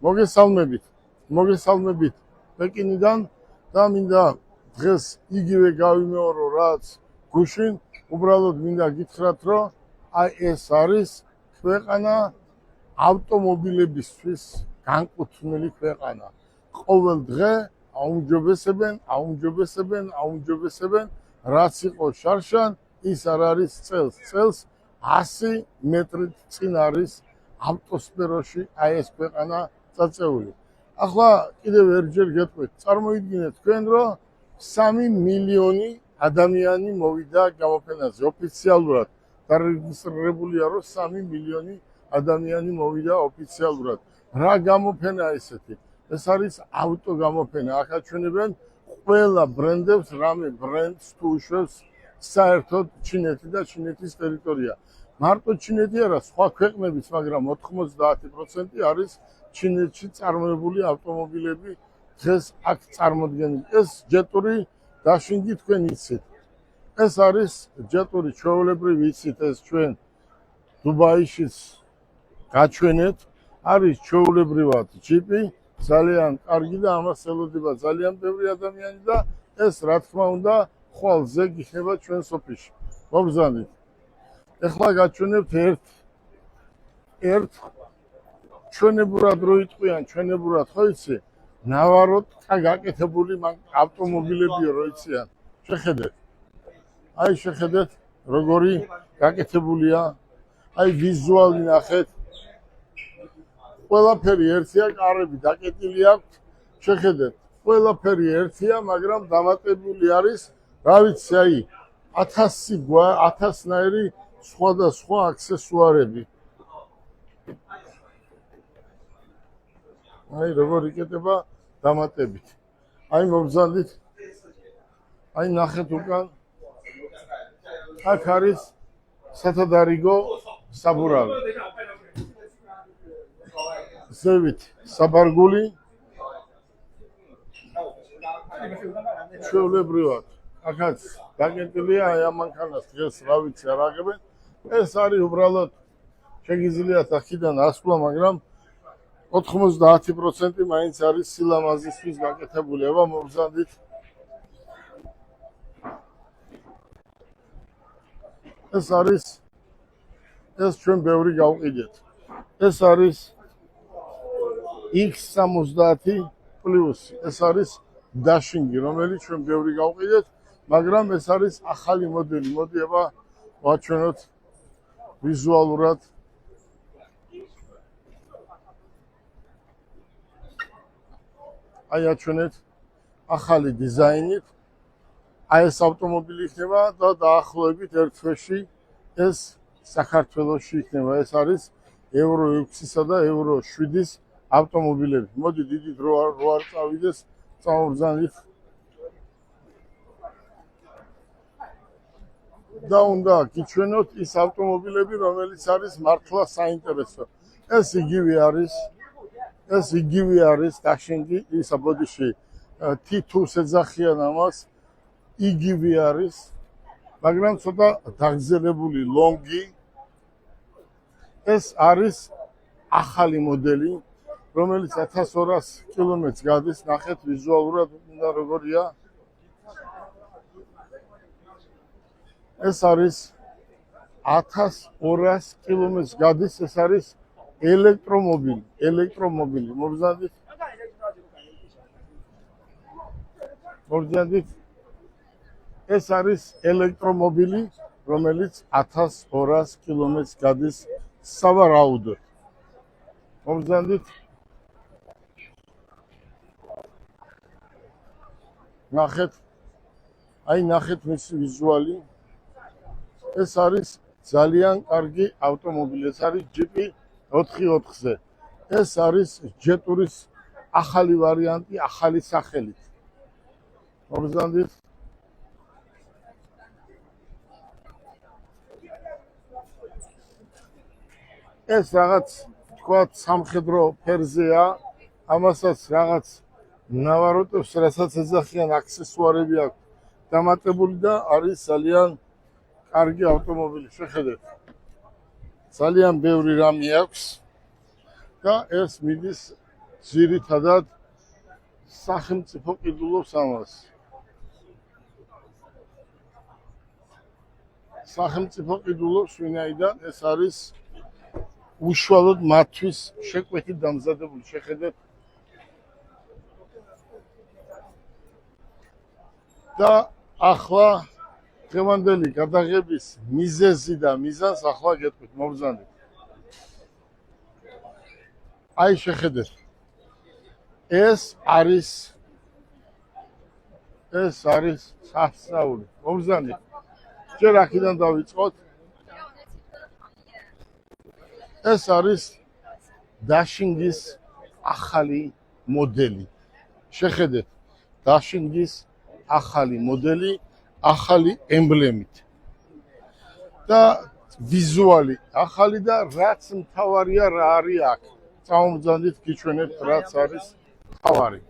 მოგესალმებით პეკინიდან და მინდა დღეს იგივე გავიმეორო რაც გუშინ, უბრალოდ მინდა გითხრათ, რომ აი ეს არის ქვეყანა ავტომობილებისთვის განკუთვნილი ქვეყანა. ყოველ დღე აუმჯობესებენ, რაც იყო შარშან, ის არ არის წელს. წელს 100 მეტრით წინ არის ავტოსფეროში აი ეს ქვეყანა წაწეული. ახლა კიდევ ერთხელ გეტყვით, წარმოიდგინეთ თქვენ, რომ 3 მილიონი ადამიანი მოვიდა გამოფენაზე ოფიციალურად. დარეგისტრირებულია, რომ 3 მილიონი ადამიანი მოვიდა ოფიციალურად. რა გამოფენაა ესეთი? ეს არის ავტო გამოფენა. აქ აჩვენებენ ყველა ბრენდებს, რამე ბრენდს თუ უშვებს საერთოდ ჩინეთი და ჩინეთის ტერიტორია. მარტო ჩინეთი არა, სხვა ქვეყნებიც, მაგრამ 90% არის ჩინეთში წარმოებული ავტომობილები დღეს აქ წარმოდგენილი. ეს ჯეტური დაშინგი თქვენ იცით. ეს არის ჯეტური, ჩვეულებრივ იცით, ეს ჩვენ დუბაიშიც გაჩვენეთ, არის ჩვეულებრივად ჯიპი, ძალიან კარგი და ამას ელოდება ძალიან ბევრი ადამიანი და ეს რა თქმა უნდა ხვალ ზეგ იქნება ჩვენ სოფიში. მოგზავნით. ეხლა გაჩვენებთ ერთ ჩვენებურად რო იტყვიან, ჩვენებურად ხო იცი? ნავაროთ გაკეთებული ავტომობილებია რო იციან. შეხედეთ. აი შეხედეთ როგორი გაკეთებულია. აი ვიზუალი ნახეთ. ყველაფერი ერთია, კარები დაკეტილი აქვს. შეხედეთ. ყველაფერი ერთია, მაგრამ დამატებული არის, რა ვიცი, აი 1000-ნაირი სხვადასხვა აქსესუარები. აი როგორ იკეთება დამატებით. აი მოგზავნით. აი ნახეთ უკან. აქ არის სათადარიგო საბურავი. ზევით საბარგული. ჩვეულებრივად აქაც დაკეტილია, აი ამანქანას დღეს რა ვიცი არ აღებენ. ეს არის უბრალოდ შეგიძლიათ აქედან ასვლა, მაგრამ 90% მაინც არის სილამაზისთვის გაკეთებული. აბა მოგზავნით. ეს ჩვენ ბევრი გავყიდეთ. ეს არის X70 პლუსი. ეს არის დაშინგი, რომელიც ჩვენ ბევრი გავყიდეთ, მაგრამ ეს არის ახალი მოდელი. მოდი აბა ვაჩვენოთ ვიზუალურად. აი აჩვენეთ ახალი დიზაინით. აი ეს ავტომობილი იქნება და დაახლოებით ერთ თვეში ეს საქართველოში იქნება. ეს არის ევრო 6-სა და ევრო 7-ის ავტომობილები. მოდი დიდი დრო არ წავიდეს, წავბრძანით. და უნდა გიჩვენოთ ის ავტომობილები, რომელიც არის მართლა საინტერესო. ეს იგივე არის დაშინგი, ისა ბოდიში T2-ს ეძახიან ამას. იგივე არის, მაგრამ ცოტა დაგრძელებული ლონგი. ეს არის ახალი მოდელი, რომელიც 1200 კილომეტრს გადის. ნახეთ ვიზუალურად უნდა როგორია. ეს არის 1200 კილომეტრს გადის. ეს არის ელექტრომობილი. მოგზავნით. ეს არის ელექტრომობილი, რომელიც 1200 კილომეტრს გადის სავარაუდოდ. მოგზავნით. ნახეთ. აი ნახეთ მისი ვიზუალი. ეს არის ძალიან კარგი ავტომობილი. ეს არის ჯიპი 4x4-ზე. ეს არის ჯეტურის ახალი ვარიანტი, ახალი სახელით. მოგზავნით. ეს რაღაც თქვათ სამხედრო ფერზეა, ამასაც რაღაც ნავაროტებს, რასაც ეძახიან აქსესუარები აქვს დამატებული და არის ძალიან კარგი ავტომობილი. შეხედეთ. ძალიან ბევრი რამე აქვს და ეს მიდის ძირითადად სახელმწიფო ყიდულობს ამას. სახელმწიფო ყიდულობს, ვინაიდან ეს არის უშუალოდ მათთვის შეკვეთით დამზადებული. შეხედეთ და ახლა დღევანდელი გადაღების მიზეზი და მიზანს ახლა გეტყვით, მოგზავნით. აი შეხედეთ. ეს არის სასწაული. მოგზავნით. ჯერ აქედან დავიწყოთ. ეს არის დაშინგის ახალი მოდელი. შეხედეთ, დაშინგის ახალი მოდელი, ახალი ემბლემით. და ვიზუალი ახალი და რაც მთავარია რა არის აქ. წამომძანდით გიჩვენებთ რაც არის მთავარი.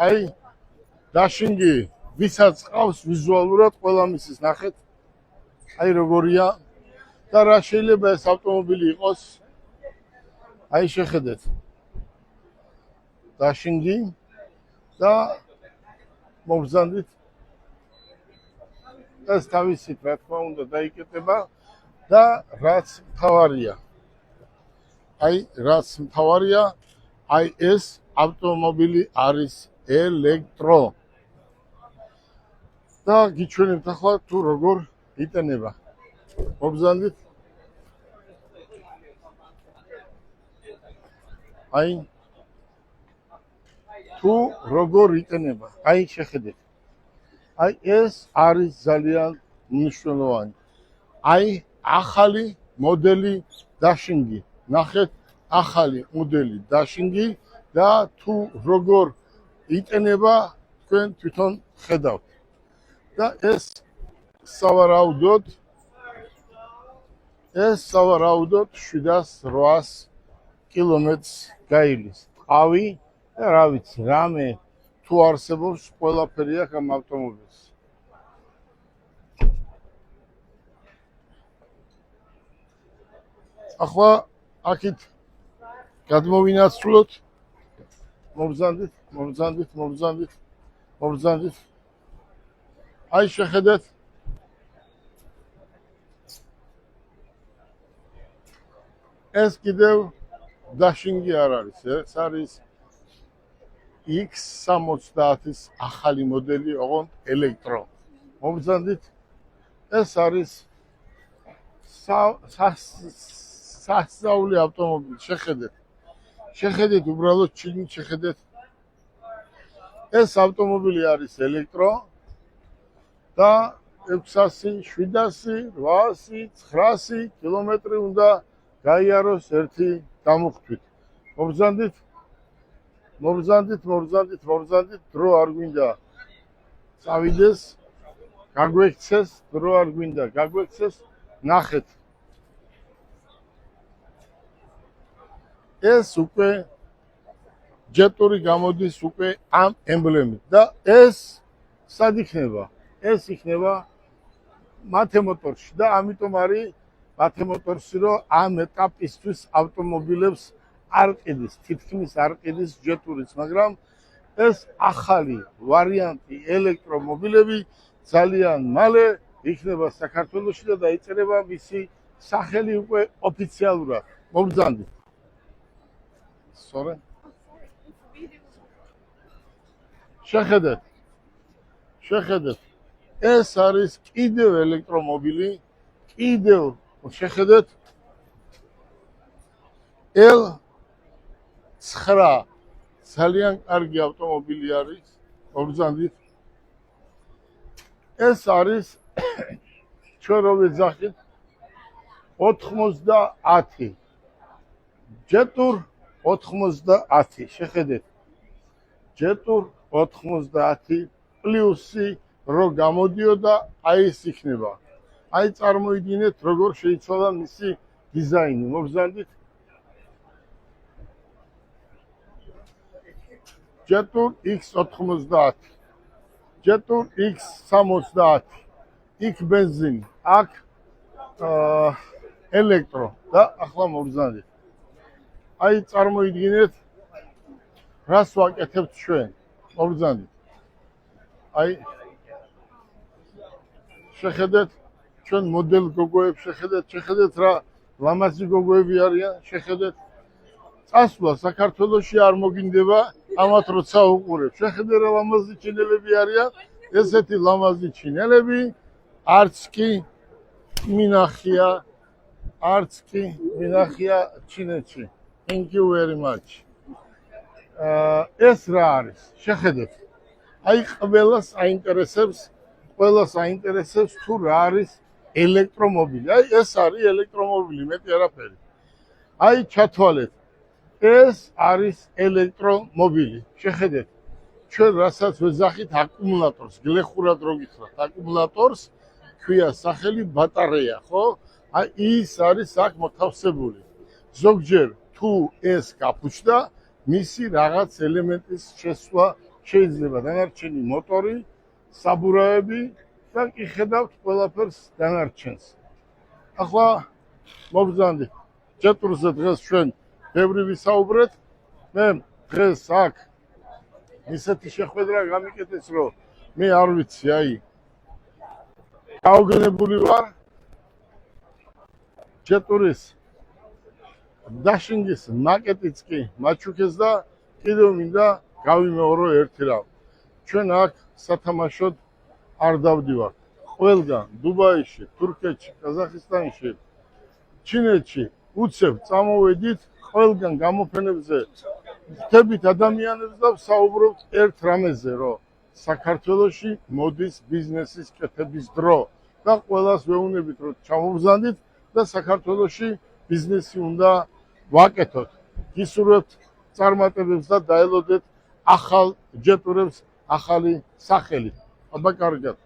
აი დაშინგი ვისაც ყავს ვიზუალურად ყველა მისის ნახეთ. აი როგორია და რა შეიძლება ეს ავტომობილი იყოს. აი შეხედეთ. დაშინგი და მოგზავნით. ეს თავისით რა თქმა უნდა დაიკეტება და რაც მთავარია. აი რაც მთავარია, აი ეს ავტომობილი არის ელექტრო. და გიჩვენებთ ახლა თუ როგორ იტანება. მოგზავნით. აი თუ როგორ იტანება. აი შეხედეთ. აი ეს არის ძალიან მნიშვნელოვანი. აი ახალი მოდელი დაშინგი. ნახეთ ახალი მოდელი დაშინგი და თუ როგორ იტანება თქვენ თვითონ ხედავთ. და ეს სავარაუდოდ 700-800 კილომეტრს გაივლის. ყავი და რა ვიცი, რამე თუ არსებობს ყველაფერი აქ ამ ავტომობილს. ახლა აქეთ გადმოვინაცვლოთ. მოგზავნით. აი შეხედეთ. ეს კიდევ დაშინგი არ არის. ეს არის X70-ის ახალი მოდელი, ოღონდ ელექტრო. მოგზავნით. ეს არის სასწაული ავტომობილი. შეხედეთ უბრალოდ ჩინით შეხედეთ. ეს ავტომობილი არის ელექტრო და 600, 700, 800, 900 კილომეტრი უნდა გაიაროს ერთი დამუხტვით. მოგზავნით, დრო არ გვინდა წავიდეს, გაგვექცეს, დრო არ გვინდა გაგვექცეს, ნახეთ. ეს უკვე ჯეტური გამოდის უკვე ამ ემბლემით და ეს სად იქნება? ეს იქნება მათემოტორში და ამიტომ არის მათემოტორში, რომ ამ ეტაპისთვის ავტომობილებს არ ყიდის, თითქმის არ ყიდის ჯეტურიც, მაგრამ ეს ახალი ვარიანტი ელექტრომობილები ძალიან მალე იქნება საქართველოში და დაიწერება მისი სახელი უკვე ოფიციალურად. მოგზავნით. სწორედ. შეხედეთ. ეს არის კიდევ ელექტრომობილი, კიდევ შეხედეთ. L9 ძალიან კარგი ავტომობილი არის. მოგზავნით. ეს არის ჩვენ რო ვეძახით 90. ჯეტურ 90. შეხედეთ. ჯეტურ 90 პლუსი რო გამოდიოდა, აი ეს იქნება. აი წარმოიდგინეთ როგორ შეიცვალა მისი დიზაინი. მოგზავნით. ჯეტურ X90, ჯეტურ X70, იქ ბენზინი, აქ ელექტრო და ახლა მოგზავნით. აი წარმოიდგინეთ რას ვაკეთებთ ჩვენ მოგზანდით აი შეხედეთ ჩვენ მოდელ გოგოებს შეხედეთ რა ლამაზი გოგოები არიან შეხედეთ წასვლა საქართველოში არ მოგინდება ამათ როცა უყურებ შეხედე რა ლამაზი ჩინელები არიან ესეთი ლამაზი ჩინელები არც კი მინახია ჩინეთში thank you very much ეს რა არის შეხედეთ აი ყველას აინტერესებს თუ რა არის ელექტრომობილი აი ეს არის ელექტრომობილი მეტი არაფერი აი ჩათვალეთ ეს არის ელექტრომობილი შეხედეთ ჩვენ რასაც ვეძახით აკუმულატორს გლეხურად რო გითხრათ აკუმულატორს ქვია სახელი ბატარეა ხო აი ის არის აქ მოთავსებული ზოგჯერ თუ ეს გაფუჭდა მისი რაღაც ელემენტის შესვლა შეიძლება დანარჩენი მოტორი საბურავები და კი ხედავთ ყველაფერს დანარჩენს ახლა მოგზანდით ჯეტრზე დღეს ჩვენ ბევრი ვისაუბრეთ მე დღეს აქ ისეთი შეხვედრა გამიკეთეს რომ მე არ ვიცი აი გაუგნებული ვარ ჯეტურის დაშინგის მაკეტიც კი მაჩუქეს და კიდევ მინდა გავიმეორო ერთი რამ ჩვენ აქ სათამაშოდ არ დავდივართ ყველგან დუბაიში თურქეთში ყაზახისტანში ჩინეთში უცებ წამოვედით ყველგან გამოფენებზე ვხვდებით ადამიანებს და ვსაუბრობთ ერთ რამეზე რომ საქართველოში მოდის ბიზნესის კეთების დრო და ყველას ვეუბნებით რომ ჩამოვზანდით და საქართველოში ბიზნესი უნდა ვაკეთოთ გისურვებთ წარმატებებს და დაელოდეთ ახალ ჯეტურებს ახალი სახელი აბა კარგად